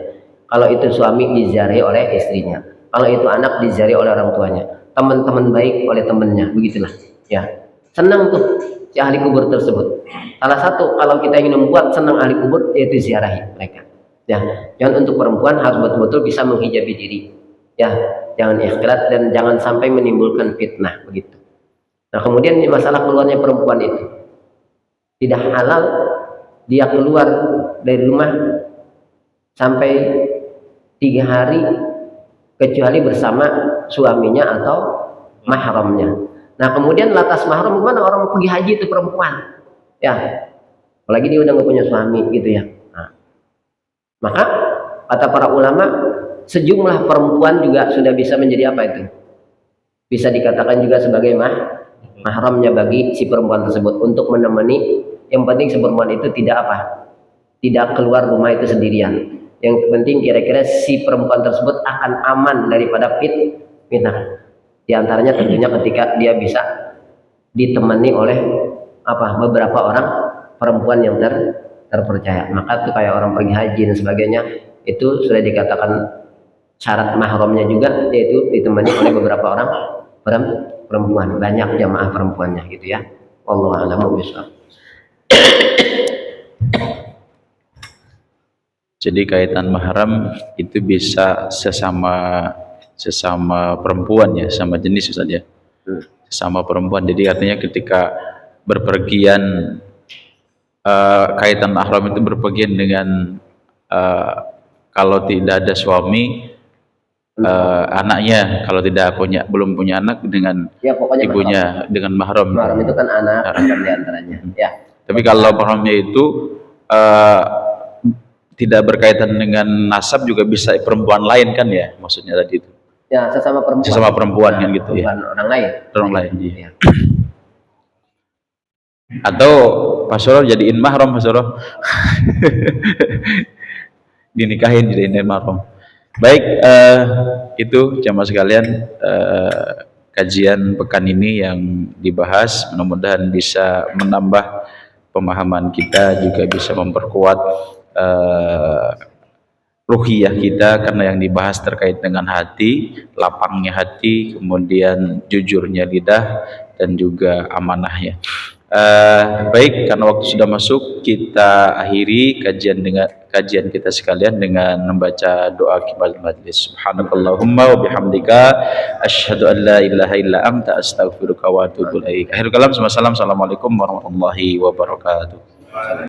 Kalau itu suami, diziarahi oleh istrinya. Kalau itu anak, diziarahi oleh orang tuanya. Teman-teman baik oleh temannya. Begitulah. Ya, senang tuh si ahli kubur tersebut. Salah satu kalau kita ingin membuat senang ahli kubur, yaitu ziarahi mereka. Ya, jangan untuk perempuan harus betul-betul bisa menghijabi diri. Ya, jangan ikhtilat dan jangan sampai menimbulkan fitnah begitu. Nah, kemudian masalah keluarnya perempuan itu tidak halal dia keluar dari rumah sampai 3 hari kecuali bersama suaminya atau mahramnya. Nah, kemudian lantas mahram gimana orang pergi haji itu perempuan? Ya, apalagi dia udah nggak punya suami gitu ya. Nah, maka kata para ulama, sejumlah perempuan juga sudah bisa menjadi apa itu? Bisa dikatakan juga sebagai mahramnya bagi si perempuan tersebut untuk menemani. Yang penting si perempuan itu tidak apa? Tidak keluar rumah itu sendirian. Yang penting kira-kira si perempuan tersebut akan aman daripada fitnah. Di antaranya tentunya ketika dia bisa ditemani oleh beberapa orang perempuan yang terpercaya. Maka itu kayak orang pergi haji dan sebagainya, itu sudah dikatakan syarat mahramnya juga, yaitu ditemani oleh beberapa orang perempuan, banyak jamaah perempuannya gitu ya. Wallahu a'lam bishawab. Jadi kaitan mahram itu bisa sesama perempuan ya, sama jenis saja. Sesama perempuan. Jadi artinya ketika berpergian kaitan mahram itu berpergian dengan kalau tidak ada suami anaknya, kalau belum punya anak dengan ya, ibunya mahram. Dengan mahram. Mahram itu kan anak di antaranya. Ya. Tapi kalau mahramnya itu tidak berkaitan dengan nasab, juga bisa perempuan lain kan ya, maksudnya tadi itu. Ya, sesama perempuan kan gitu ya. Orang lain ya. Atau Pak Soro jadiin mahram, Pak Soro. Dinikahin jadiin mahram. Baik, itu jamaah sekalian kajian pekan ini yang dibahas, mudah-mudahan bisa menambah pemahaman kita, juga bisa memperkuat ruhiyah kita, karena yang dibahas terkait dengan hati, lapangnya hati, kemudian jujurnya lidah, dan juga amanahnya. Baik, karena waktu sudah masuk, kita akhiri kajian kita sekalian dengan membaca doa kifatul majlis. Subhanakallahumma wa bihamdika asyhadu an la ilaha illa anta astaghfiruka wa atubu ilaik. Akhirul kalam, assalamualaikum warahmatullahi wabarakatuh.